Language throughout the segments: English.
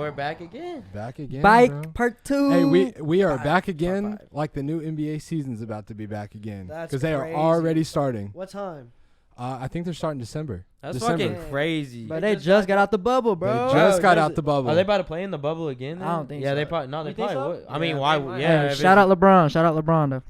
we're back again. Back again, Bike bro. part 2. Hey, we are back Part again. five. Like the new NBA season's about to be back again That's because they are crazy. already starting. What time? I think they're starting December. That's December. fucking crazy. But they just got out the bubble, bro. They just got there's out the bubble. Are they about to play in the bubble again? Then? I don't think Yeah, so. they probably. No, they You think probably so? would. I mean, Yeah, why? they might. Yeah. Hey, if shout it- out LeBron. Shout out LeBron, though.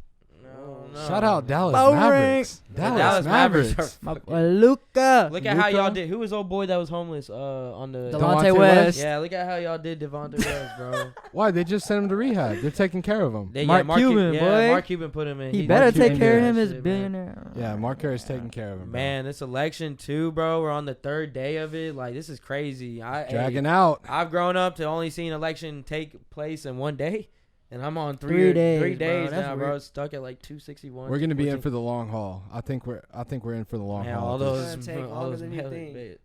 No. Shout out Dallas Bow Mavericks. ring. Dallas Mavericks. My boy Luka. Look at how Luka? y'all did. Who was old boy that was homeless on the? Devontae West. Yeah, look at how y'all did Devontae West, bro. Why? They just sent him to rehab. They're taking care of him. Mark Cuban, boy. Mark Cuban put him in. He He better Mark take Cuban care of did him that as shit, billionaire. Yeah, Mark Kerr is taking care of him. Bro. Man, this election too, bro. We're on the 3rd day of it. Like, this is crazy. Dragging out. I've grown up to only seeing election take place in one day, and I'm on 3 days, 3 bro. days That's now, bro. weird. Stuck at like 261. We're gonna be in 214. for the long haul. I think we're in for the long Man, haul. all with those, It's gonna take all longer those than you mail- think.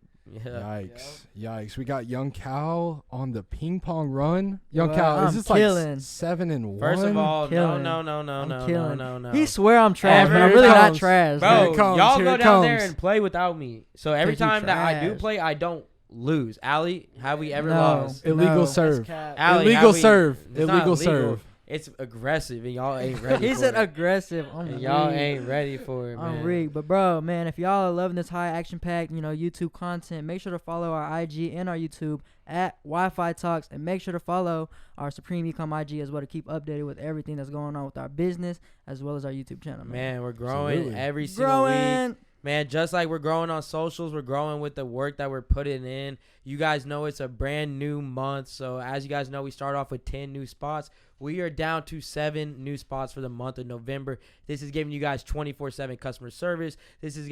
Yeah. Yikes! We got Young Cal on the ping pong run. Young Well, Cal, is I'm this killing. like 7-1? First of all, killing. no, killing. no. He swear I'm trash, but Here I'm it really not comes. trash. Bro, Here it comes, y'all here go it down there comes. and play without me. So every 'Cause you time that I do trash. play, I don't lose. Allie, have we ever No. lost? Illegal No. serve. Allie, Illegal have we- serve. It's not Illegal illegal. serve. It's aggressive, and y'all ain't ready. He for said it. aggressive. And y'all rigged. ain't ready for it, man. I'm rigged. But bro, man, if y'all are loving this high action packed, YouTube content, make sure to follow our IG and our YouTube at WifiTalks, and make sure to follow our Supreme Ecom IG as well to keep updated with everything that's going on with our business as well as our YouTube channel. Man, we're growing Absolutely. every single week. growing. Man, just like we're growing on socials, we're growing with the work that we're putting in. You guys know it's a brand new month. So as you guys know, we start off with 10 new spots. We are down to 7 new spots for the month of November. This is giving you guys 24/7 customer service. This is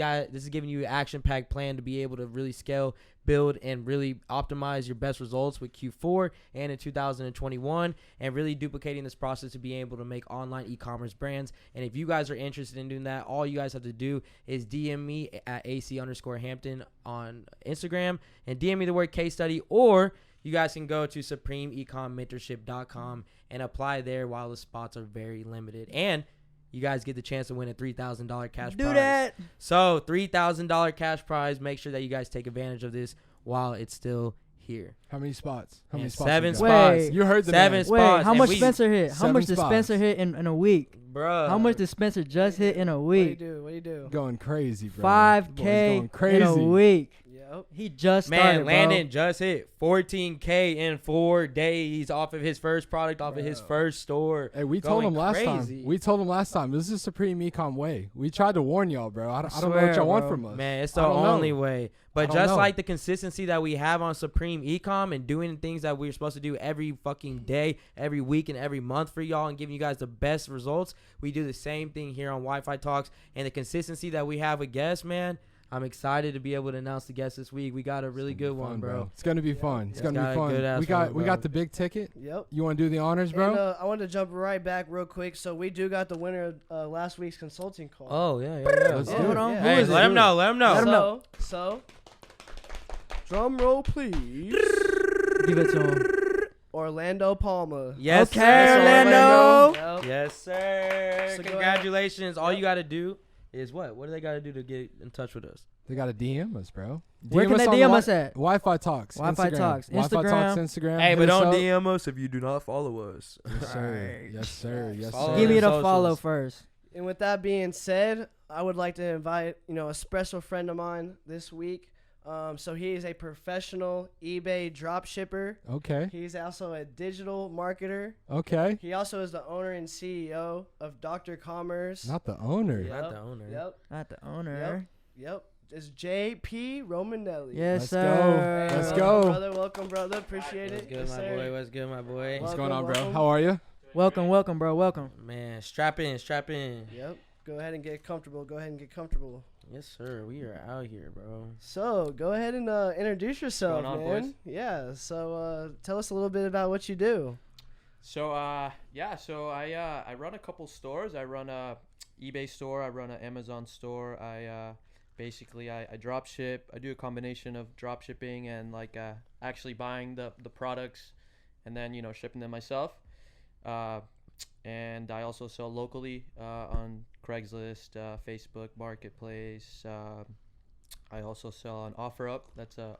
giving you an action-packed plan to be able to really scale, build, and really optimize your best results with Q4 and in 2021, and really duplicating this process to be able to make online e-commerce brands. And if you guys are interested in doing that, all you guys have to do is DM me at AC_Hampton on Instagram and DM me the word case study, or you guys can go to supremeecommentorship.com and apply there while the spots are very limited. And you guys get the chance to win a $3,000 cash Do prize. that. So $3,000 cash prize. Make sure that you guys take advantage of this while it's still here. How many spots? How Man, many spots? 7 we got? spots. Wait. You heard the Seven man. spots. Wait, how and much we- Spencer hit? How 7 much did spots. Spencer hit in a week? Bruh. How much did Spencer just hit in a What do you week? do? What do you do? Going crazy, bro. 5K Boy's going in a crazy. week. Yep. He just started, Man, Landon just hit 14K in 4 days off of his first product, off of his first store. Hey, we told Going him last crazy. time. We told him last time. This is Supreme Ecom way. We tried to warn y'all, bro. I don't know swear, what y'all want bro. from us. Man, it's I the don't know. only way. But don't just know. like the consistency that we have on Supreme Ecom and doing things that we're supposed to do every fucking day, every week, and every month for y'all and giving you guys the best results, we do the same thing here on Wi-Fi Talks. And the consistency that we have with guests, man, I'm excited to be able to announce the guests this week. We got a really good one, bro. It's gonna be fun. It's gonna got be a fun. good-ass We got one, we bro. got the big ticket. Yep. You want to do the honors, bro? And I wanted to jump right back real quick. So we do got the winner of last week's consulting call. Oh, yeah. Let's Yeah, do it. hold on. yeah. Who Hey, is let it? him know. Let him know. Let him know. So, drum roll, please. Give it to him. Orlando Palma. Yes, Okay, sir. Orlando. Yep. Yes, sir. So go Congratulations. All Yep. you got to do is what? What do they got to do to get in touch with us? They got to DM us, bro. Where can they on DM the us at? Wi-Fi Talks. Wi-Fi Instagram. Talks. Wi-Fi Talks Instagram. Hey, Hit but us don't up. DM us if you do not follow us. Yes, sir. Yes, sir. Yes, Follow sir. Give me the socials. follow first. And with that being said, I would like to invite, a special friend of mine this week. So he is a professional eBay drop shipper. Okay. He's also a digital marketer. Okay. He also is the owner and CEO of Dr. Commerce. Not the owner. Yep. Not the owner. Yep. Not the owner. Yep. It's JP Romanelli. Yes, Let's sir. go. Let's Welcome, go. brother. Welcome, brother. Appreciate What's it. good, Yes, my sir. boy? What's good, my boy? What's Welcome, going on, bro? welcome. How are you? Welcome, welcome, bro. Welcome. Man, strap in, strap in. Yep. Go ahead and get comfortable. Go ahead and get comfortable. Yes, sir. We are out here, bro. So, go ahead and introduce yourself, going on, man. boys? Yeah. So, tell us a little bit about what you do. So I run a couple stores. I run a eBay store. I run an Amazon store. I drop ship. I do a combination of drop shipping and actually buying the products and then shipping them myself. And I also sell locally on Craigslist, Facebook Marketplace. I also sell on OfferUp. That's a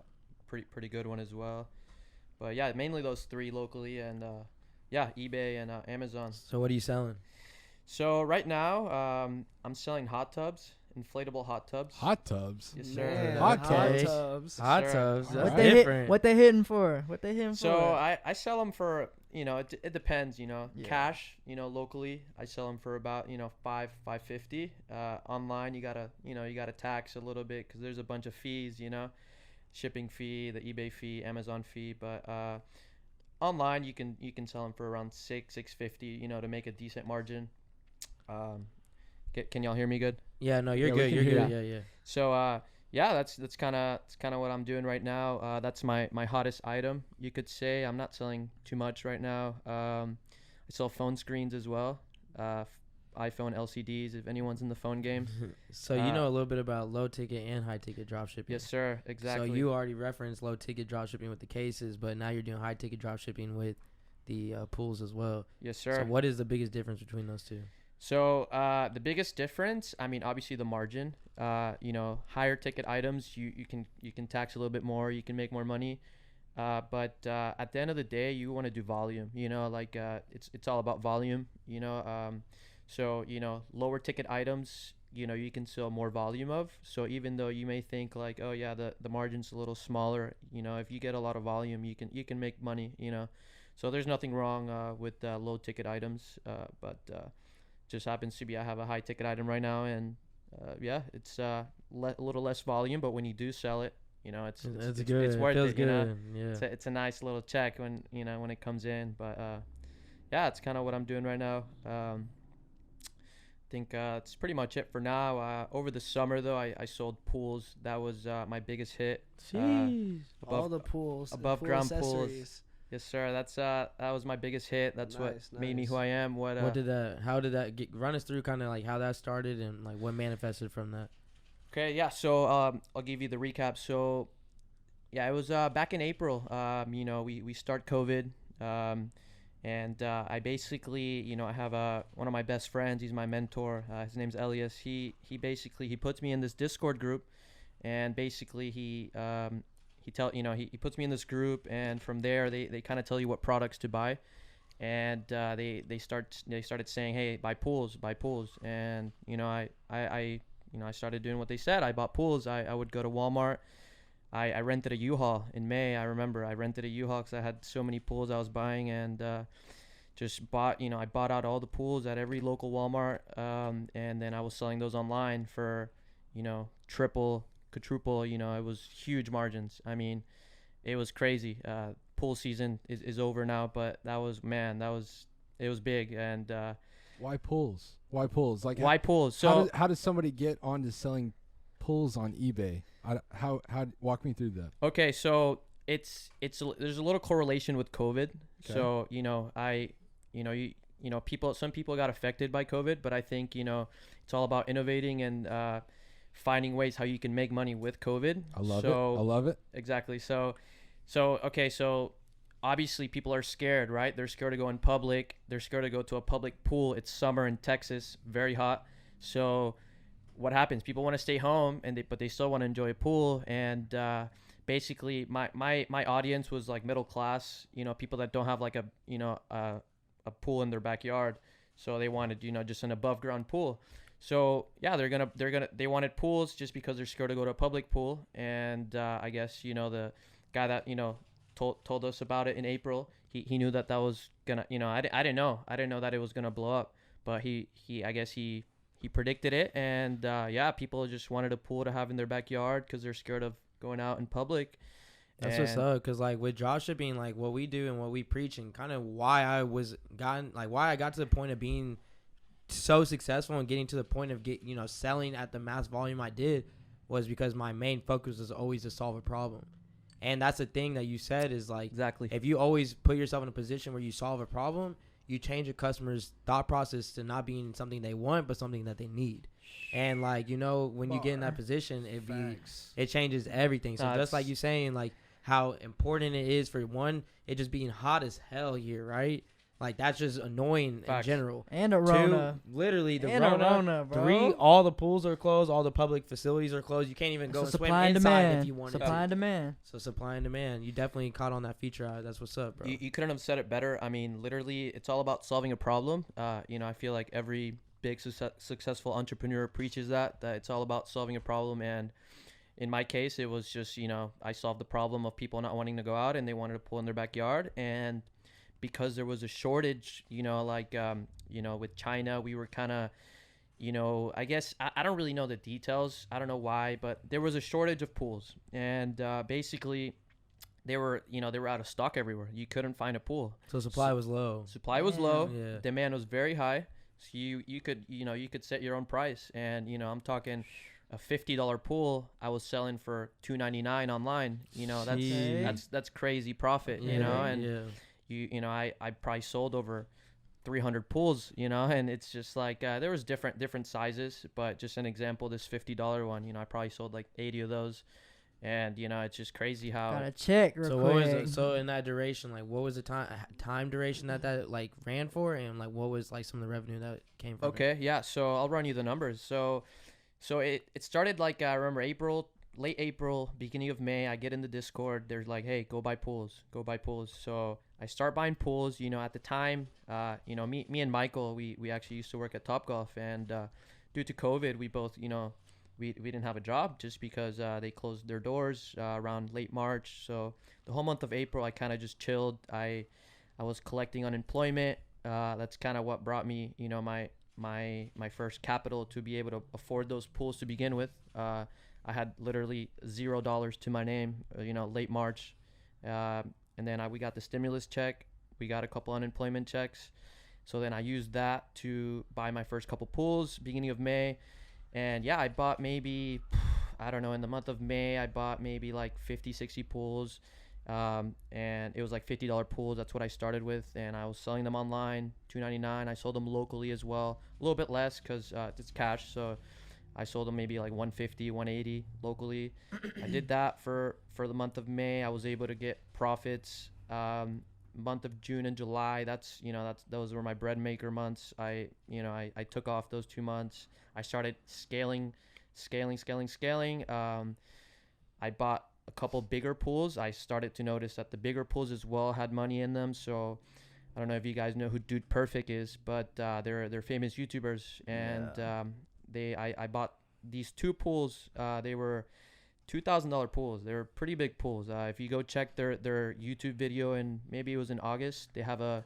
pretty good one as well. But yeah, mainly those three locally, and yeah, eBay and Amazon. So what are you selling? So right now, I'm selling hot tubs, inflatable hot tubs. Hot tubs. Yes, sir. Man, Hot tubs. tubs. Hot Sure. tubs. What That's What they hit? different. What they hitting for? What they hitting So for? I sell them for, it depends, Yeah. cash, locally I sell them for about, $550. Online you gotta tax a little bit because there's a bunch of fees, shipping fee, the eBay fee, Amazon fee, but online you can sell them for around $650, to make a decent margin. Can y'all hear me good? Yeah, no, you're Yeah, we good. can You're hear good. you. Yeah, yeah. So yeah, that's kind of what I'm doing right now. That's my hottest item, you could say. I'm not selling too much right now. I sell phone screens as well, iPhone LCDs. If anyone's in the phone game, So you know a little bit about low ticket and high ticket dropshipping. yes sir, exactly. So you already referenced low ticket dropshipping with the cases, but now you're doing high ticket dropshipping with the pools as well. Yes sir. So what is the biggest difference between those two? So the biggest difference, I mean, obviously the margin. Higher ticket items, you can tax a little bit more, you can make more money. But at the end of the day, you want to do volume. It's all about volume. So lower ticket items, you can sell more volume of. So even though you may think like, oh yeah, the margin's a little smaller, if you get a lot of volume, you can make money. So there's nothing wrong with low ticket items, but just happens to be I have a high ticket item right now, and yeah, it's a little less volume, but when you do sell it, it's Good. it's worth Feels it. good. Yeah. It's a nice little check when when it comes in. But yeah, it's kind of what I'm doing right now. I think it's pretty much it for now. Over the summer though, I sold pools. That was my biggest hit. Jeez. All the pools. the above pool ground pools. accessories. Yes sir. That was my biggest hit. That's what Nice, made me nice. who I am. How did that run us through kind of like how that started and like what manifested from that? Okay, yeah. So I'll give you the recap. So yeah, it was back in April. We start COVID, and I basically, I have one of my best friends. He's my mentor. His name's Elias. He puts me in this Discord group, and basically he puts me in this group, and from there they kind of tell you what products to buy, and they started saying, hey, buy pools, and I started doing what they said. I bought pools. I would go to Walmart. I rented a U-Haul in May. I remember I rented a U-Haul because I had so many pools I was buying, and just bought, I bought out all the pools at every local Walmart, and then I was selling those online for, triple, quadruple, it was huge margins. I mean, it was crazy. Pool season is over now, but it was big. And Why pools? Why pools? Like why pools? So how does somebody get onto selling pools on eBay? How walk me through that? okay, so there's a little correlation with COVID. Okay. So some people got affected by COVID, but I think it's all about innovating and finding ways how you can make money with COVID. I love it. Exactly. So obviously people are scared, right? They're scared to go in public. They're scared to go to a public pool. It's summer in Texas, very hot. So what happens? People want to stay home, but they still want to enjoy a pool. And basically, my audience was like middle class. People that don't have like a pool in their backyard, so they wanted just an above ground pool. So yeah, they wanted pools just because they're scared to go to a public pool. And I guess the guy that told us about it in April, he knew that was gonna, I didn't know that it was gonna blow up, but he predicted it. And yeah, people just wanted a pool to have in their backyard because they're scared of going out in public. That's what's up, because like with dropshipping, like what we do and what we preach, and kind of why I got to the point of being so successful and getting to the point of selling at the mass volume I did, was because my main focus was always to solve a problem. And that's the thing that you said is like, Exactly. if you always put yourself in a position where you solve a problem, you change a customer's thought process to not being something they want, but something that they need. And like, when you get in that position, it changes everything. So just like you saying, like how important it is for one, it just being hot as hell here, right? Like that's just annoying Facts. in general. And a Rona. 2, literally the And a Rona. Rona, bro. 3, all the pools are closed, all the public facilities are closed. You can't even go So and swim supply and inside demand. if you wanted Supply to. and demand. So supply and demand. You definitely caught on that feature. That's what's up, bro. You couldn't have said it better. I mean, literally, it's all about solving a problem. I feel like every big successful entrepreneur preaches that it's all about solving a problem. And in my case, it was just, I solved the problem of people not wanting to go out and they wanted to pool in their backyard. And because there was a shortage, with China, we were kind of, I guess I don't really know the details. I don't know why, but there was a shortage of pools. And basically, they were out of stock everywhere. You couldn't find a pool. So supply was low. Supply was low. Yeah. Demand was very high. So you could set your own price. And, I'm talking a $50 pool I was selling for $2.99 online. That's crazy profit, and I probably sold over 300 pools, and it's just like there was different sizes, but just an example, this $50 one, I probably sold like 80 of those. And it's just crazy how. Gotta check real So quick. what was it? So in that duration, like, what was the time duration that like ran for, and like what was like some of the revenue that came from? Okay, yeah. So I'll run you the numbers. So it started like I remember late April, beginning of May. I get in the Discord. They're like, hey, go buy pools. So I start buying pools. At the time, me and Michael, we actually used to work at Topgolf, and due to COVID, we both, we didn't have a job just because they closed their doors around late March. So the whole month of April, I kind of just chilled. I was collecting unemployment. That's kind of what brought me, my first capital to be able to afford those pools to begin with. I had literally $0 to my name, late March. And then we got the stimulus check. We got a couple unemployment checks. So then I used that to buy my first couple pools beginning of May. And yeah, I bought maybe, I don't know, in the month of May, I bought maybe like 50, 60 pools. And it was like $50 pools. That's what I started with. And I was selling them online, $2.99. I sold them locally as well. A little bit less because it's cash. So I sold them maybe like $150, $180 locally. I did that for the month of May. I was able to get profits. Month of June and July, those were my bread maker months. I took off those 2 months. I started scaling. I bought a couple bigger pools. I started to notice that the bigger pools as well had money in them. So I don't know if you guys know who Dude Perfect is, but they're famous YouTubers. And I bought these 2 pools. They were $2,000 pools. They're pretty big pools. If you go check their YouTube video, and maybe it was in August, they have a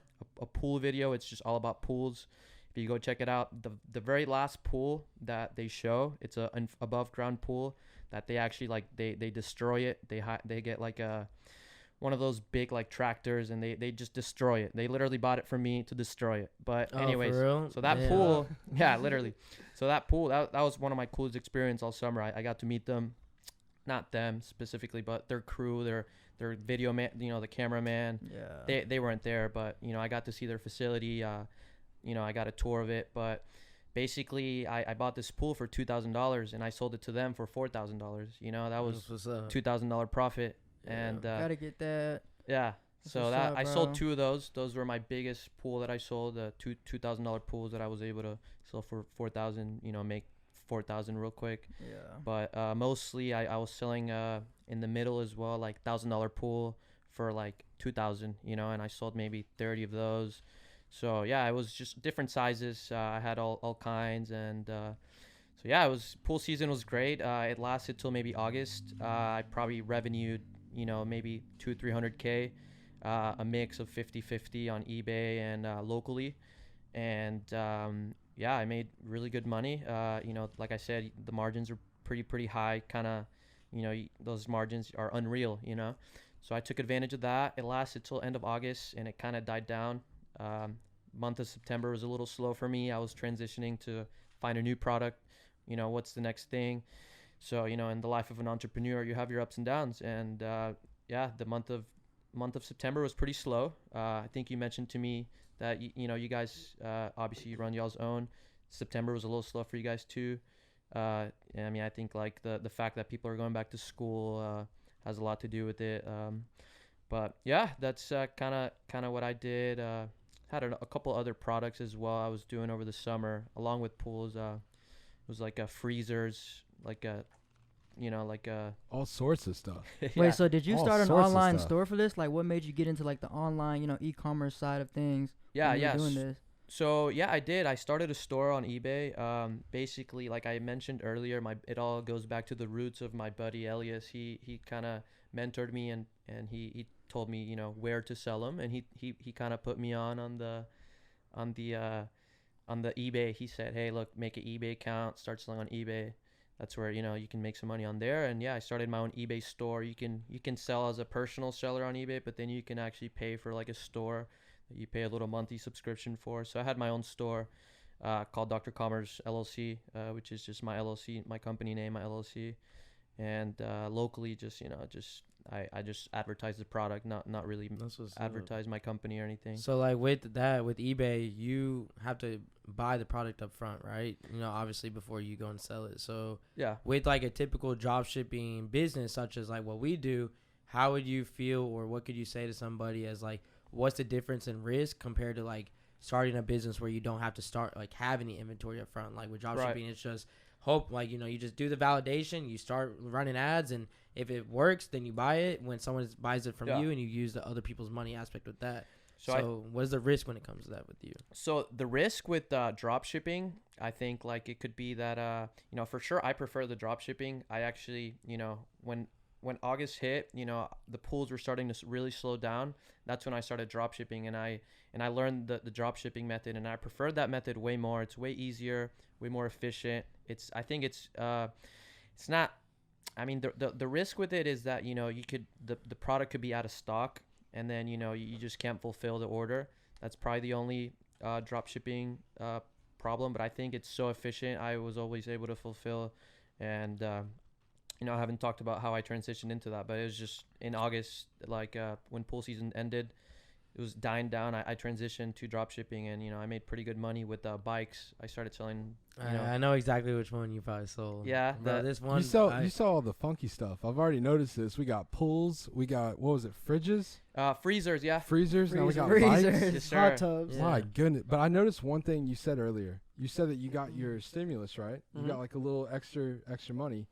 pool video. It's just all about pools. If you go check it out, the very last pool that they show, it's an above ground pool that they actually like they destroy it. They get like one of those big like tractors, and they just destroy it. They literally bought it from me to destroy it. But anyways, for real? so that pool, yeah, literally. So that pool, that was one of my coolest experience all summer. I got to meet them, not them specifically, but their crew, their video man, the cameraman. Yeah. They weren't there, but I got to see their facility. I got a tour of it, but basically I bought this pool for $2,000 and I sold it to them for $4,000. That was $2,000 profit. Yeah, And gotta get that. yeah. That's So what's that up, I bro. sold 2 of those. Those were my biggest pool that I sold. The $2,000 pools that I was able to sell for $4,000. Make $4,000 real quick. Yeah. But mostly I was selling in the middle as well, like $1,000 pool for like $2,000. And I sold maybe 30 of those. So yeah, it was just different sizes. I had all kinds, and so yeah, pool season was great. It lasted till maybe August. I probably revenued maybe 200-300K, a mix of 50-50 on eBay and locally, and yeah, I made really good money. Like I said, the margins are pretty high. Kind of, those margins are unreal. So I took advantage of that. It lasted till end of August, and it kind of died down. Month of September was a little slow for me. I was transitioning to find a new product. What's the next thing? So in the life of an entrepreneur, you have your ups and downs. And yeah, the month of September was pretty slow. I think you mentioned to me that you guys obviously you run y'all's own. September was a little slow for you guys too. I mean, I think like the fact that people are going back to school has a lot to do with it. But yeah, that's kind of what I did. had a couple other products as well I was doing over the summer along with pools. It was like freezers, like a, like a All sorts of stuff. yeah. Wait, so did you All start an sorts of online stuff. store for this? Like, what made you get into like the online, e-commerce side of things? Yeah, when you were yeah. doing this? So yeah, I did. I started a store on eBay. Basically, like I mentioned earlier, it all goes back to the roots of my buddy Elias. He kind of mentored me and he told me where to sell them, and he kind of put me on the eBay. He said, hey, look, make an eBay account, start selling on eBay. That's where you can make some money on there. And yeah, I started my own eBay store. You can sell as a personal seller on eBay, but then you can actually pay for like a store that you pay a little monthly subscription for. So I had my own store called Dr. Commerce LLC, which is just my LLC, my company name, my LLC. And locally, I just advertise the product, not really advertise my company or anything. So like with eBay, you have to buy the product up front, right? Obviously before you go and sell it. So Yeah. with like a typical drop shipping business such as like what we do, how would you feel, or what could you say to somebody as like, what's the difference in risk compared to like starting a business where you don't have to start like have any inventory up front? Like with drop shipping, it's just hope, like, you just do the validation, you start running ads, and if it works, then you buy it when someone buys it from you, and you use the other people's money aspect with that. So what is the risk when it comes to that with you? So the risk with drop shipping, I think like it could be that, for sure I prefer the drop shipping. I actually, when August hit, the pools were starting to really slow down. That's when I started drop shipping, and I learned the drop shipping method, and I preferred that method way more. It's way easier, way more efficient. I think it's not, I mean, the risk with it is that, the product could be out of stock, and then, you just can't fulfill the order. That's probably the only drop shipping problem, but I think it's so efficient. I was always able to fulfill, and I haven't talked about how I transitioned into that, but it was just in August, like when pool season ended, it was dying down. I transitioned to drop shipping, and I made pretty good money with bikes. I started selling. I know exactly which one you probably sold. Yeah, bro, this one. You sell all the funky stuff. I've already noticed this. We got pools. We got, what was it, fridges? Freezers, yeah. Freezers. Now we got Freezers. bikes. Yes, sir. Hot tubs. Yeah. My goodness. But I noticed one thing you said earlier. You said that you got your stimulus, right? You Mhm. got like a little extra money.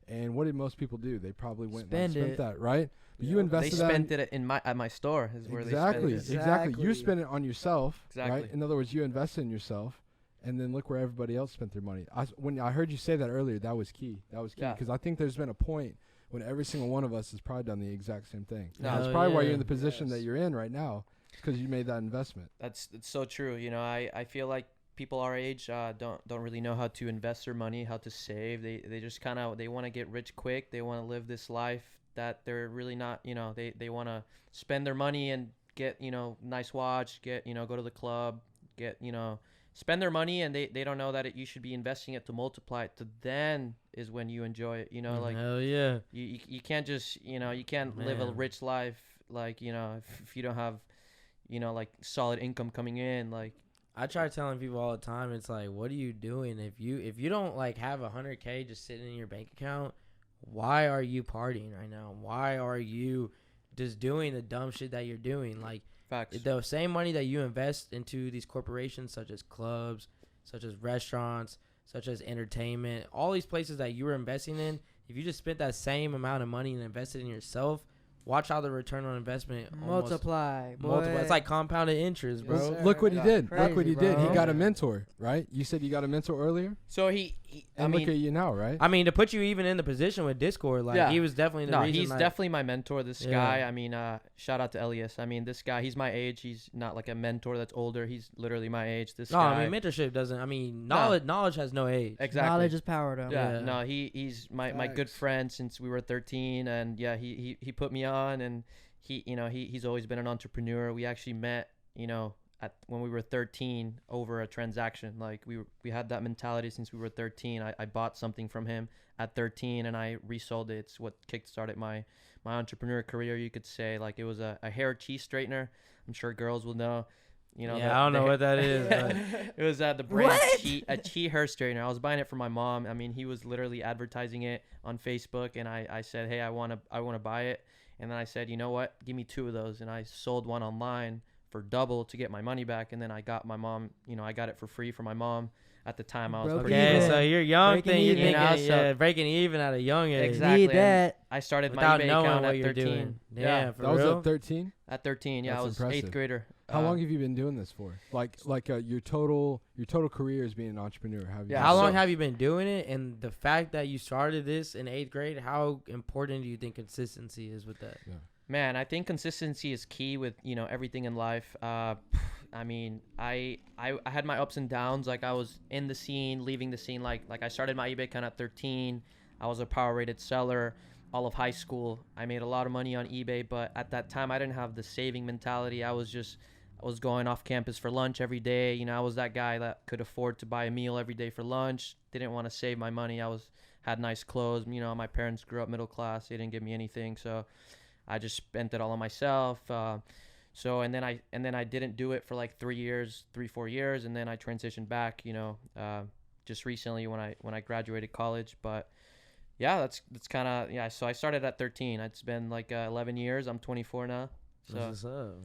And what did most people do? They probably went Spend and spent it. that, right? But you Yeah. invested They that spent it at my store. Is where exactly, they spent it. exactly. You Exactly. spent it on yourself, right? Exactly. In other words, you invested in yourself, and then look where everybody else spent their money. When I heard you say that earlier, that was key. That was key, Yeah. because I think there's been a point when every single one of us has probably done the exact same thing. No. That's Hell probably why you're yeah. in the position that Yes. you're in right now, because you made that investment. It's so true. I feel like people our age don't really know how to invest their money, how to save. They just kind of, they want to get rich quick. They want to live this life that they're really not. They want to spend their money and get nice watch, get go to the club, get spend their money, and they don't know that you should be investing it to multiply it. To then is when you enjoy it. Like hell yeah. you can't just you can't live a Man. rich life like if you don't have like solid income coming in. Like I try telling people all the time, it's like, what are you doing if you don't like have 100K just sitting in your bank account? Why are you partying right now? Why are you just doing the dumb shit that you're doing? Like, facts. the same money that you invest into these corporations such as clubs, such as restaurants, such as entertainment, all these places that you were investing in, if you just spent that same amount of money and invested in yourself, watch how the return on investment Multiply. multiple. It's boy. like compounded interest, bro. Yes, sir. Look what he Yeah. did. Look what Crazy, he did. He bro. got a mentor, right? You said you got a mentor earlier, So he I and mean, look at you now, right? I mean, to put you even in the position with Discord, like Yeah. he was definitely the no, reason. he's like, definitely my mentor. This Yeah. guy, I mean, shout out to Elias. I mean, this guy, he's my age. He's not like a mentor that's older. He's literally my age. This No, guy. I mean mentorship doesn't. I mean No. knowledge has no age. Exactly. Knowledge is power, though. Yeah, Yeah. no, he's my good Facts. friend since we were 13, and yeah, he put me on, and he's always been an entrepreneur. We actually met, when we were 13 over a transaction. Like we had that mentality since we were 13. I bought something from him at 13, and I resold it. It's what kickstarted my entrepreneur career, you could say. Like it was a hair cheese straightener. I'm sure girls will know. Yeah, I don't know what that is. But It was the brand What? a Chi hair straightener. I was buying it for my mom. I mean, he was literally advertising it on Facebook, and I said, hey, I want to buy it. And then I said, you know what? Give me 2 of those. And I sold one online for double to get my money back. And then I got my mom, I got it for free for my mom. At the time, I was Broke pretty Okay, even. so you're young Breaking thing, you're even. thinking, You know, so- yeah, breaking even at a young age. Exactly. Need that. I started my Without eBay knowing account what at you're 13. doing. Yeah, Yeah, for That was real. at 13. at 13. Yeah, That's I was impressive. 8th grader. How long have you been doing this for? Like your total career as being an entrepreneur. Yeah, How long so- have you been doing it? And the fact that you started this in 8th grade, how important do you think consistency is with that? Man, I think consistency is key with everything in life. I mean, I had my ups and downs. Like I was in the scene, leaving the scene. Like I started my eBay account at 13. I was a power rated seller all of high school. I made a lot of money on eBay, but at that time I didn't have the saving mentality. I was going off campus for lunch every day. I was that guy that could afford to buy a meal every day for lunch. Didn't want to save my money. Had nice clothes. My parents grew up middle class. They didn't give me anything, so I just spent it all on myself. And then I didn't do it for like 4 years, and then I transitioned back, just recently when I graduated college. But yeah, that's kind of, yeah. So I started at 13. It's been like 11 years. I'm 24 now. So What's up?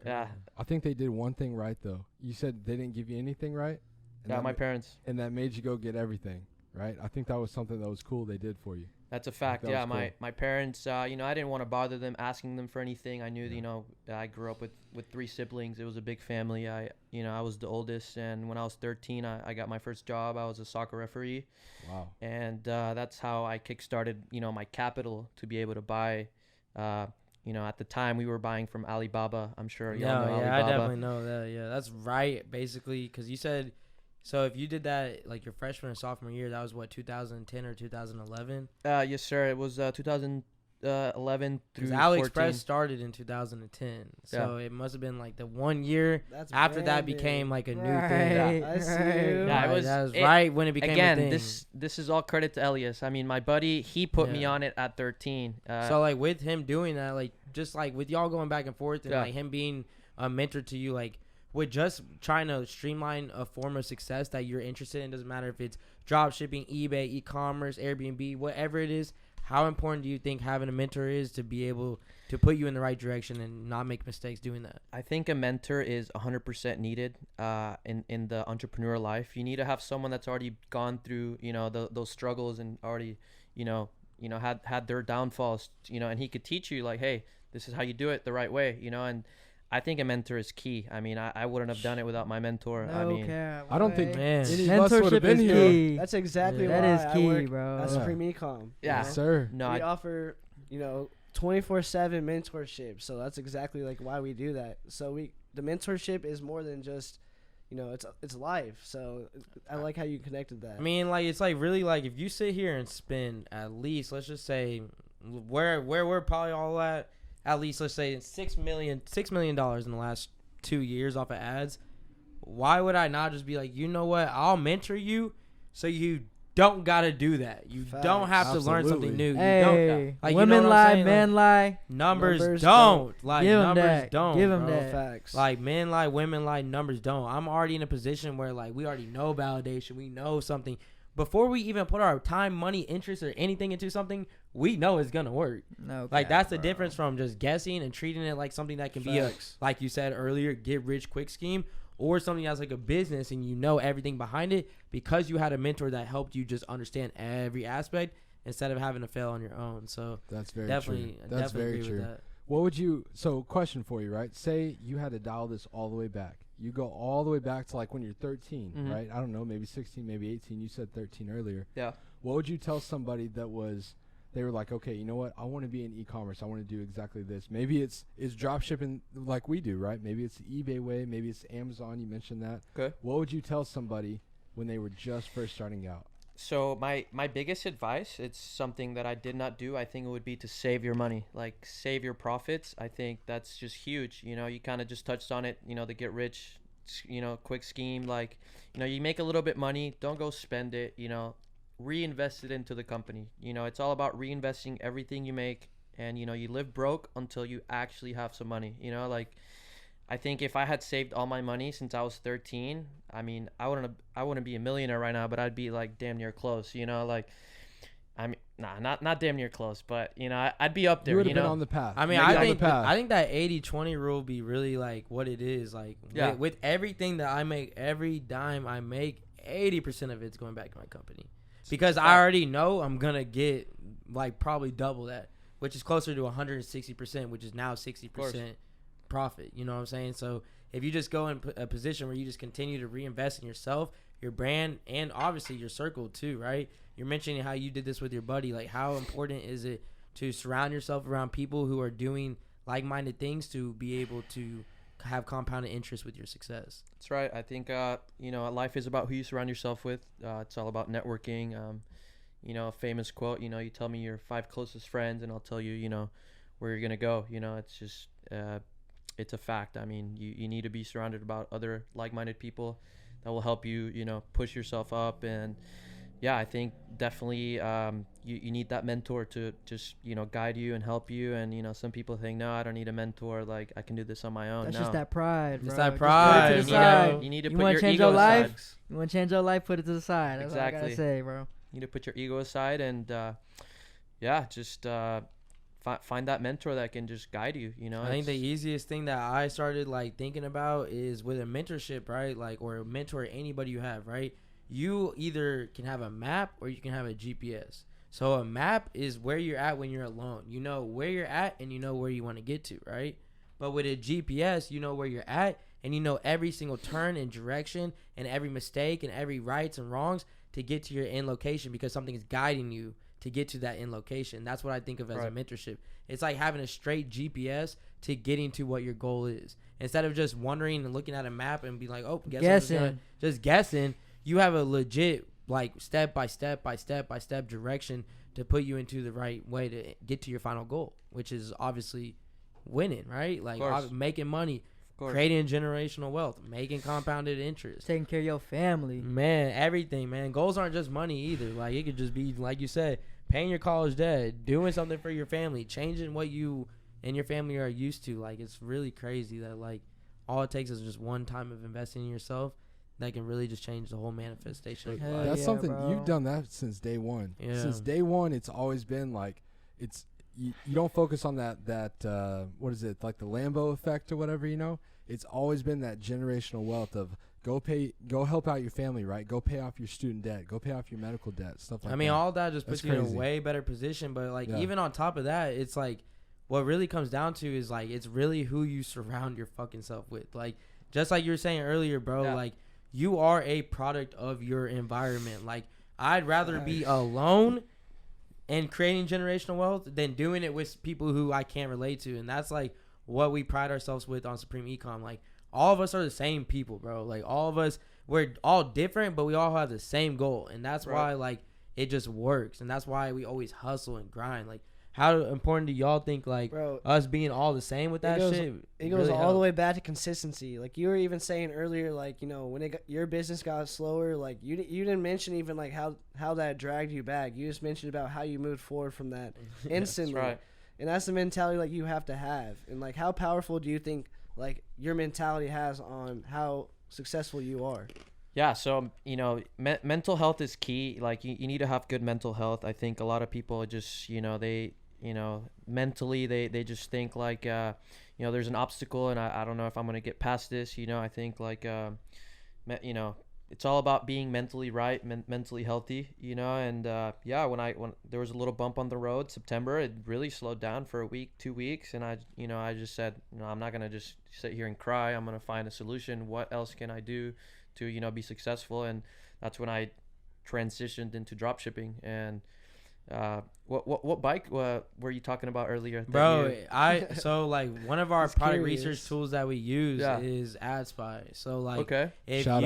Hey, yeah, I think they did one thing right though. You said they didn't give you anything right. And yeah, that my parents. and that made you go get everything, right? I think that was something that was cool they did for you. That's a fact. that Yeah, was cool. my parents. I didn't want to bother them, asking them for anything. I knew, I grew up with 3 siblings. It was a big family. I was the oldest, and when I was 13, I got my first job. I was a soccer referee, Wow. and that's how I kickstarted, my capital to be able to buy. At the time we were buying from Alibaba. I'm sure y'all know yeah, Alibaba. I definitely know that. Yeah, that's right. Basically, because you said, so if you did that like your freshman or sophomore year, that was what, 2010 or 2011? Yes, sir. It was 2011 through Because AliExpress 14. started in 2010, so Yeah. it must have been like the 1 year That's after that branded. became like a new Right, thing. I see right. you. Yeah, it Right, was- that was it- right when it became Again, a thing. this is all credit to Elias. I mean, my buddy, he put me Yeah. on it at 13. So like with him doing that, like just like with y'all going back and forth and Yeah. like him being a mentor to you, like with just trying to streamline a form of success that you're interested in, doesn't matter if it's drop shipping, eBay, e-commerce, Airbnb, whatever it is, how important do you think having a mentor is to be able to put you in the right direction and not make mistakes doing that? I think a mentor is 100% needed in the entrepreneur life. You need to have someone that's already gone through, those struggles and already, had their downfalls, and he could teach you like, hey, this is how you do it the right way, and I think a mentor is key. I mean, I wouldn't have done it without my mentor. No I mean, cap. I don't think Man. any of us would have Mentorship been is here. key. That's exactly Yeah. why That is I key, work bro. at Yeah. Supreme Ecom. Yeah. Yes, sir. no, We I, offer, 24/7 mentorship. So that's exactly like why we do that. So the mentorship is more than just, it's life. So I like how you connected that. I mean, like it's like really like if you sit here and spend at least, let's just say where we're probably all at least let's say $6 million in the last 2 years off of ads. Why would I not just be like, you know what? I'll mentor you, so you don't gotta do that. You Facts. don't have to learn something Absolutely. new. You don't. Hey, Like, you know women what I'm lie, saying? men lie. Numbers, Numbers don't. Like Give 'em numbers that. don't. Give 'em bro. that. Facts. Like men lie, women lie, numbers don't. I'm already in a position where like we already know validation. We know something. Before we even put our time, money, interest, or anything into something, we know it's gonna work. No, Like cap, that's the bro. difference from just guessing and treating it like something that can be a, Facts. like you said earlier, get rich quick scheme, or something that's like a business and you know everything behind it because you had a mentor that helped you just understand every aspect instead of having to fail on your own. So That's very definitely, true. That's definitely very agree true. with that. What would you? So, question for you, right? Say you had to dial this all the way back. You go all the way back to like when you're 13, Mhm. right? I don't know, maybe 16, maybe 18. You said 13 earlier. yeah. What would you tell somebody that was? They were like, okay, you know what? I want to be in e-commerce. I want to do exactly this. Maybe it's drop shipping like we do, right? Maybe it's the eBay way. Maybe it's Amazon. You mentioned that. Okay. What would you tell somebody when they were just first starting out? So my biggest advice, it's something that I did not do. I think it would be to save your money, like save your profits. I think that's just huge. You kind of just touched on it, the get rich, quick scheme. Like, you make a little bit money, don't go spend it, reinvest it into the company. It's all about reinvesting everything you make, and, you live broke until you actually have some money, like, I think if I had saved all my money since I was 13, I mean, I wouldn't be a millionaire right now, but I'd be like damn near close, like, not damn near close, but I'd be up You there. would You have been know, on the path. I mean, You'd be I on the think path. I think that 80-20 rule be really like what it is. Like Yeah. with everything that I make, every dime I make, 80% of it's going back to my company. Because I already know I'm gonna get like probably double that, which is closer to 160%, which is now 60% profit. You know what I'm saying? So if you just go in a position where you just continue to reinvest in yourself, your brand, and obviously your circle too, right? You're mentioning how you did this with your buddy. Like, how important is it to surround yourself around people who are doing like-minded things to be able to have compounded interest with your success? That's right. I think life is about who you surround yourself with. It's all about networking. A famous quote. You tell me your 5 closest friends, and I'll tell you, where you're gonna go. It's just it's a fact. I mean, you need to be surrounded about other like-minded people that will help you, push yourself up. And yeah, I think definitely you need that mentor to just, guide you and help you. And, some people think, no, I don't need a mentor. Like, I can do this on my own. That's No. just that pride, bro. It's that Just pride, put it to the you side. know. You need to You put wanna your change ego your life? aside. You want to change your life, put it to the side. That's all I Exactly. gotta say, bro. You need to put your ego aside and, just find that mentor that can just guide you. I think the easiest thing that I started like thinking about is with a mentorship, right? Like, or a mentor, anybody you have, right? You either can have a map or you can have a GPS. So a map is where you're at when you're alone. You know where you're at and you know where you want to get to, right? But with a GPS, you know where you're at and you know every single turn and direction and every mistake and every rights and wrongs to get to your end location, because something is guiding you to get to that end location. That's what I think of as a mentorship. It's like having a straight GPS to getting to what your goal is. Instead of just wondering and looking at a map and be like, oh, just guessing, you have a legit like step by step direction to put you into the right way to get to your final goal, which is obviously winning, right? Like making money, creating generational wealth, making compounded interest, Taking care of your family. man, everything, man. Goals aren't just money either. Like, it could just be, like you said, paying your college debt, doing something for your family, changing what you and your family are used to. Like, it's really crazy that like all it takes is just one time of investing in yourself that can really just change the whole manifestation of your Hell life. That's yeah, something bro. you've done that since day one. Yeah. Since day one, it's always been like you don't focus on that what is it, like the Lambo effect or whatever, It's always been that generational wealth of go help out your family, right? Go pay off your student debt, go pay off your medical debt, stuff like that. I mean, all that just That's puts you in a crazy. way better position. But like, Yeah. even on top of that, it's like what really comes down to is like it's really who you surround your fucking self with. Like, just like you were saying earlier, bro. Yeah. Like, you are a product of your environment. Like, I'd rather be alone and creating generational wealth than doing it with people who I can't relate to. And that's like what we pride ourselves with on Supreme Ecom. Like, all of us are the same people, bro. Like, all of us, we're all different, but we all have the same goal. And that's why like it just works. And that's why we always hustle and grind. Like, how important do y'all think like Bro, us being all the same with that shit? It goes all the way back to consistency. Like you were even saying earlier, like, when your business got slower, like you didn't mention even like how that dragged you back. You just mentioned about how you moved forward from that instantly. That's right. And that's the mentality like you have to have. And like, how powerful do you think like your mentality has on how successful you are? Yeah, so mental health is key. Like you need to have good mental health. I think a lot of people just they mentally they just think like there's an obstacle and I don't know if I'm gonna get past this. I think like it's all about being mentally right, mentally healthy. And when there was a little bump on the road, September, it really slowed down for a week, 2 weeks, and I just said, I'm not gonna just sit here and cry. I'm gonna find a solution. What else can I do to be successful? And that's when I transitioned into dropshipping. And what bike were you talking about earlier, Bro? So like one of our Just product curious. research tools that we use Yeah. is AdSpy. So like, Okay. if Shout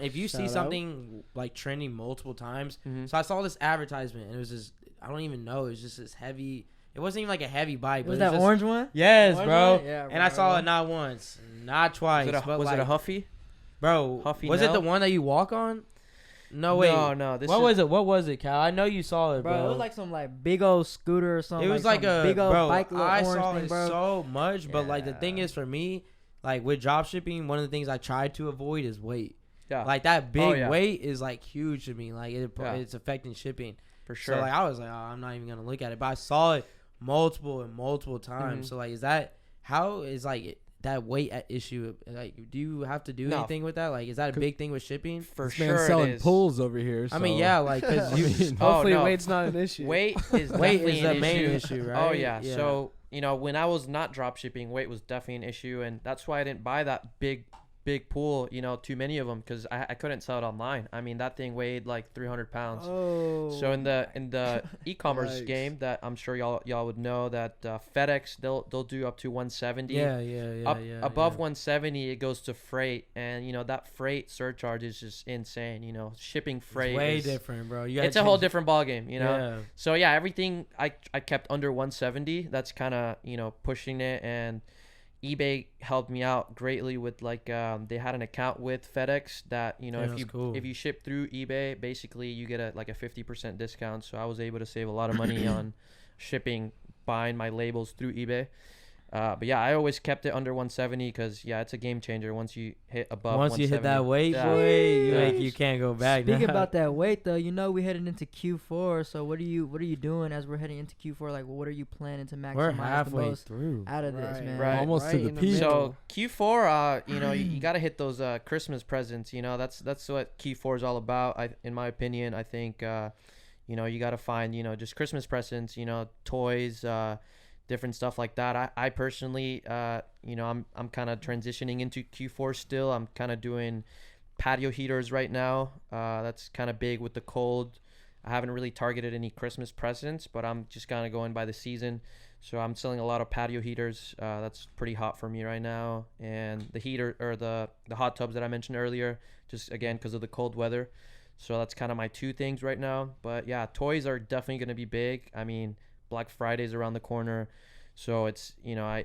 if you see Shout out. something like trending multiple times, Mhm. so I saw this advertisement and it was just, I don't even know, it was just this heavy. It wasn't even like a heavy bike. Was but it that just, orange one? Yes, Orange bro. one? Yeah, And I bro. saw it not once, not twice. Was it a Huffy? Bro, Huffy was it the Nell? one that you walk on? No, wait. No. What was it, Cal? I know you saw it, bro. Bro, it was like some like big old scooter or something. It was like some a big old bro. bike, little I orange saw thing, it bro. so much, but like the Yeah. thing is, for me, like with drop shipping, one of the things I try to avoid is weight. Yeah. Like that big yeah. weight is like huge to me. Like Yeah. it's affecting shipping. For sure. So like I was like, oh, I'm not even gonna look at it, but I saw it multiple times. Mhm. So like, is that how is like that weight issue? Like, do you have to do No. anything with that? Like, is that a big thing with shipping? For This sure man's it selling is. pools over here. I mean, so- yeah, like because I you mean, Oh, Hopefully, no. weight's not an issue. Weight is weight definitely is the an main issue. issue, right? Oh yeah. So when I was not drop shipping, weight was definitely an issue, and that's why I didn't buy that big pool. Too many of them because I couldn't sell it online. I mean, that thing weighed like 300 pounds. Oh. So in the e-commerce Yikes. game that I'm sure y'all would know that FedEx they'll do up to 170. yeah, Above 170 it goes to freight, and that freight surcharge is just insane. Shipping freight it's way is, different, bro. it's a whole different ball game. Yeah. So yeah, everything I kept under 170. That's kind of pushing it, and eBay helped me out greatly with like they had an account with FedEx that if you ship through eBay, basically you get a 50% discount. So I was able to save a lot of money on shipping, buying my labels through eBay. But yeah, I always kept it under 170 because it's a game changer once you hit above. Once you hit that 170. weight, Yeah. boy, Yeah. you can't go back. Speaking now. about that weight, though, we headed into Q4. So what are you doing as we're heading into Q4? Like, what are you planning to maximize we're the halfway most through. out of this, Right, man? right. Almost to the in peak. middle. So Q4, you got to hit those Christmas presents. That's what Q4 is all about. In my opinion, I think you got to find just Christmas presents. Toys, different stuff like that. I personally, I'm kind of transitioning into Q4 still. I'm kind of doing patio heaters right now. That's kind of big with the cold. I haven't really targeted any Christmas presents, but I'm just kind of going by the season. So I'm selling a lot of patio heaters. That's pretty hot for me right now. And the heater or the hot tubs that I mentioned earlier, just again because of the cold weather. So that's kind of my two things right now. But yeah, toys are definitely going to be big. I mean, Black Friday's around the corner. So it's, I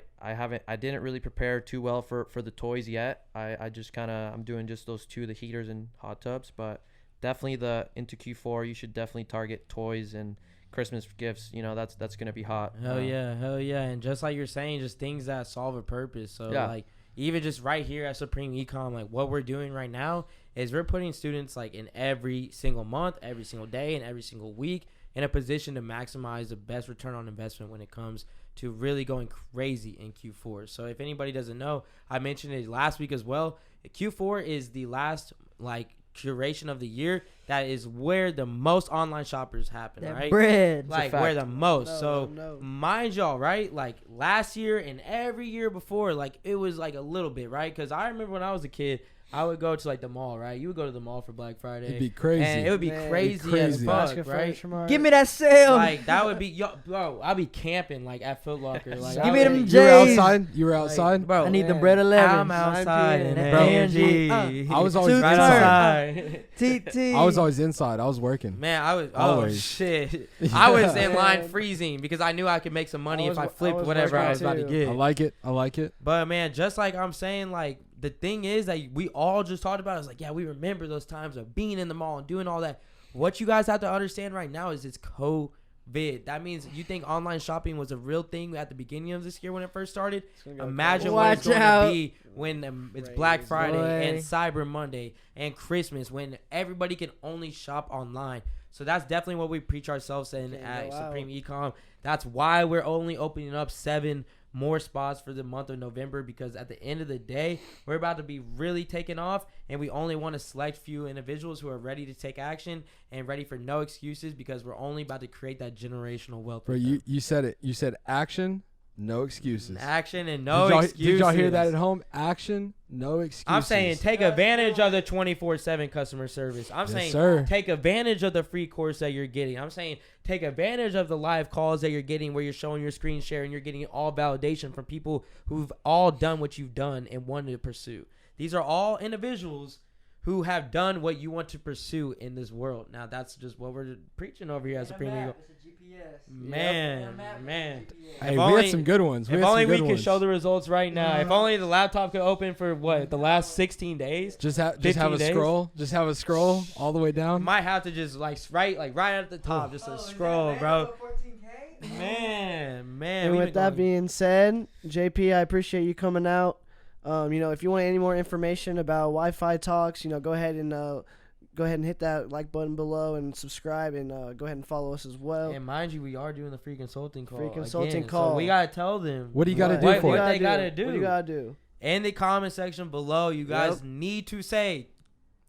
didn't really prepare too well for the toys yet. I just I'm doing just those two, the heaters and hot tubs, but definitely into Q4, you should definitely target toys and Christmas gifts. That's going to be hot. Hell yeah. And just like you're saying, just things that solve a purpose. So like even just right here at Supreme Ecom, like what we're doing right now is we're putting students like in every single month, every single day, and every single week in a position to maximize the best return on investment when it comes to really going crazy in Q4. So if anybody doesn't know, I mentioned it last week as well. Q4 is the last duration of the year that is where the most online shoppers happen, That right? bread. Like where the most. No, so no. mind y'all, right? Like last year and every year before, like it was like a little bit, right? Because I remember when I was a kid, I would go to like the mall, right? You would go to the mall for Black Friday. It'd be crazy. And it would be Man, crazy, it'd be as crazy. fuck, Basket right? Furniture Mart. Give me that sale. Like that would be, yo, bro. I'd be camping like at Foot Locker. Like, Give I me would- them You were J's. outside. You were like, outside. bro. I need them man. bread 11. I'm outside in PM. the Bro. AMG. I was always right inside. outside. TT. I was always inside. I was working. Man, I was. Always. Oh shit! I was in line Man. freezing because I knew I could make some money I if I was- flipped I was whatever I working was about to too. get. I like it. I like it. But man, just like I'm saying, like the thing is that we all just talked about is like, yeah, we remember those times of being in the mall and doing all that. What you guys have to understand right now is it's COVID. That means you think online shopping was a real thing at the beginning of this year when it first started. It's gonna go Imagine crazy. what it's Watch going out. to be when it's Black Crazy. Friday and Boy. Cyber Monday and Christmas when everybody can only shop online. So that's definitely what we preach ourselves in Can't at go out. Supreme Ecom. That's why we're only opening up 7 more spots for the month of November, because at the end of the day, we're about to be really taking off, and we only want to select few individuals who are ready to take action and ready for no excuses, because we're only about to create that generational wealth. Bro, with them. you said it. You said action, no excuses. Action and no did excuses. y'all hear that at home? Action, no excuses. I'm saying take advantage of the 24/7 customer service. I'm Yes, saying sir. take advantage of the free course that you're getting. I'm saying take advantage of the live calls that you're getting where you're showing your screen share and you're getting all validation from people who've all done what you've done and wanted to pursue. These are all individuals who have done what you want to pursue in this world. Now, that's just what we're preaching over here at Supreme Eagle. Man. Hey, If we only- had some good ones. If only we could ones. show the results right now. If only the laptop could open for the last 16 days. Just have 15 a days? scroll. Just have a scroll all the way down. Might have to just right at the top, just a scroll, bro. Man. And we with been that going- being said, JP, I appreciate you coming out. If you want any more information about Wi-Fi Talks, go ahead and go go ahead and hit that like button below and subscribe, and go ahead and follow us as well. And mind you, we are doing the free consulting call. Free consulting again. call. So we gotta tell them. What do you got to What? do What for it? they gotta do? What do you gotta do? In the comment section below, you guys Yep. need to say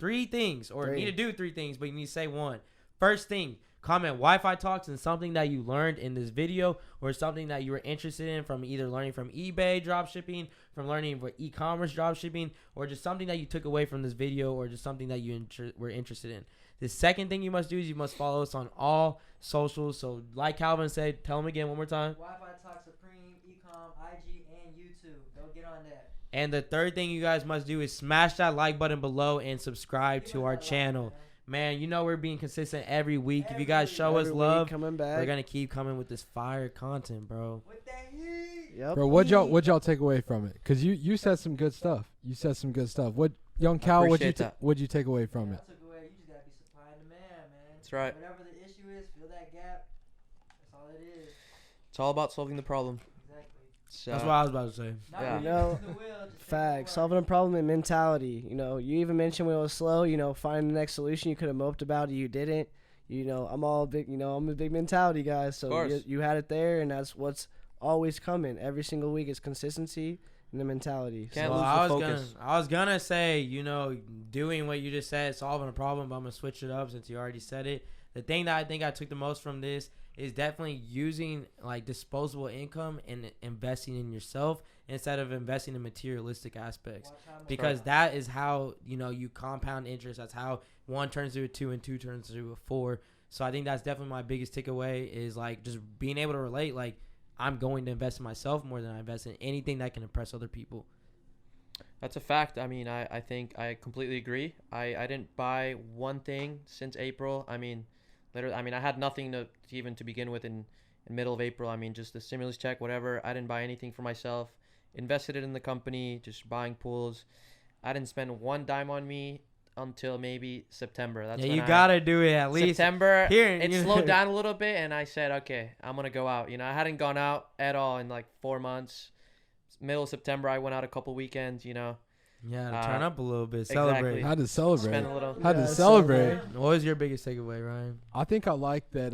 3 things, or need to do 3 things, but you need to say 1. First thing, comment Wi-Fi Talks and something that you learned in this video, or something that you were interested in from either learning from eBay dropshipping, from learning for e-commerce dropshipping, or just something that you took away from this video, or just something that you were interested in. The second thing you must do is you must follow us on all socials. So like Calvin said, tell him again one more time. Wi-Fi Talk Supreme, eCom, IG, and YouTube. Go get on that. And the third thing you guys must do is smash that like button below and subscribe to our channel. Man, you know we're being consistent every week. If you guys show us love, coming back. we're gonna keep coming with this fire content, bro. With that heat. Yep. Bro, what'd y'all take away from it? Cause you said some good stuff. You said some good stuff. What, young Cal? appreciate What'd you take away from I it? took away, you just gotta be supply and demand, man. That's right. Whatever the issue is, fill that gap. That's all it is. It's all about solving the problem. Exactly. So, That's what I was about to say. Not Yeah. reinventing You know, the wheel, just taking Facts. over. Solving a problem and mentality. You know, you even mentioned when it was slow, you know, finding the next solution. You could have moped about it. You didn't. You know, I'm all big, you know, I'm a big mentality guy. So course. you had it there, and that's what's always coming. Every single week is consistency and the mentality. Can't So, lose I the was focus. I was gonna say, you know, doing what you just said, solving a problem, but I'm gonna switch it up since you already said it. The thing that I think I took the most from this is definitely using like disposable income and investing in yourself instead of investing in materialistic aspects, Watch how much- because that is how, you know, you compound interest. That's how 1 turns into a 2 and 2 turns into a 4. So I think that's definitely my biggest takeaway, is like just being able to relate, like I'm going to invest in myself more than I invest in anything that can impress other people. That's a fact. I mean, I think I completely agree. I didn't buy one thing since April. I mean, literally, I mean, I had nothing to even to begin with in middle of April. I mean, just the stimulus check, whatever. I didn't buy anything for myself. Invested it in the company, just buying pools. I didn't spend one dime on me until maybe September. That's Yeah, when you I- gotta do it at least. September. Here, It you- slowed down a little bit, and I said, okay, I'm gonna go out. You know, I hadn't gone out at all in like 4 months. Middle of September, I went out a couple weekends. You know, Yeah, turn up a little bit, exactly. celebrate. Had to celebrate. spend a little. Had to Yeah, celebrate. What was your biggest takeaway, Ryan? I think I like that.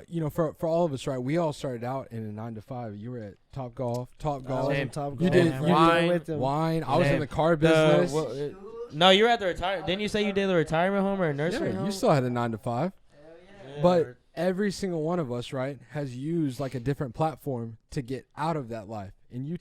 You know, for all of us, right? We all started out in a 9 to 5. You were at Top Golf. I was Same. in Top You Golf. did- I you was did- with them. Wine. I was in Same. the car business. No, you were at the retirement. Didn't you say you did the retirement home or a nursery Yeah, home? you still had a 9 to 5. Hell yeah. But every single one of us, right, has used like a different platform to get out of that life. And you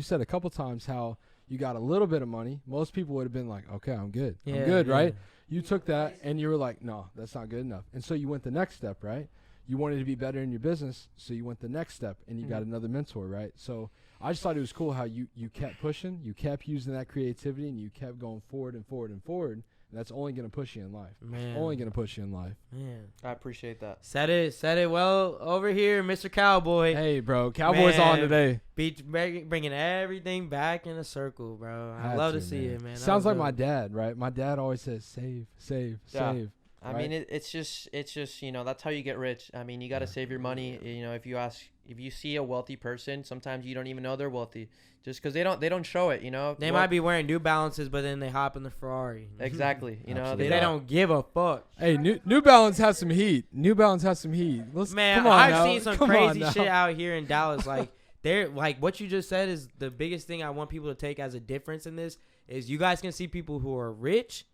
said a couple times how you got a little bit of money. Most people would have been like, okay, I'm good. I'm good, right? You took that and you were like, no, that's not good enough. And so you went the next step, right? You wanted to be better in your business, so you went the next step and you got another mentor, right? So I just thought it was cool how you kept pushing, you kept using that creativity, and you kept going forward and forward and forward. And that's only going to push you in life. Man. Only going to push you in life. Man. I appreciate that. Said it well over here, Mr. Cowboy. Hey, bro, Cowboys on Man. today. Bringing everything back in a circle, bro. I Had love to see man. it, man. That Sounds was like dope. my dad, right? My dad always says, save, save, Yeah. save. I Right. mean, it's just you know, that's how you get rich. I mean, you got to save your money. You know, if you see a wealthy person, sometimes you don't even know they're wealthy, just because they don't show it. You know, They might be wearing New Balances, but then they hop in the Ferrari. exactly. You know, Absolutely. They don't give a fuck. Hey, New Balance has some heat. New Balance has some heat. Man, come on I've now. seen some Come on crazy now. shit out here in Dallas. Like, they're like what you just said is the biggest thing I want people to take as a difference in this is you guys can see people who are rich,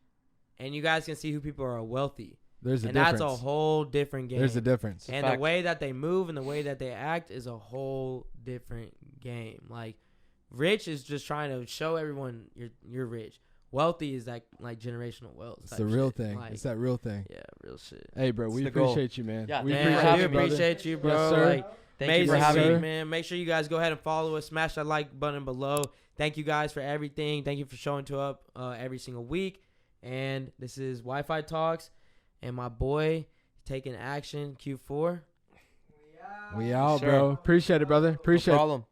and you guys can see who people are wealthy. There's a And difference. that's a whole different game. There's a difference. And Fact. the way that they move and the way that they act is a whole different game. Like, rich is just trying to show everyone you're rich. Wealthy is that like generational wealth. It's type the real shit. thing. Like, it's that real thing. yeah, real shit. Hey, bro, we the goal. appreciate you, man. Yeah, we thank you for Man, I do having me. appreciate you, bro. Yes, sir. Like, Thank you for amazing having sir. me. week, man. Make sure you guys go ahead and follow us. Smash that like button below. Thank you guys for everything. Thank you for showing up every single week. And this is Wi-Fi Talks, and my boy taking action Q4. We out, Sure. bro. Appreciate it, brother. Appreciate No it. problem.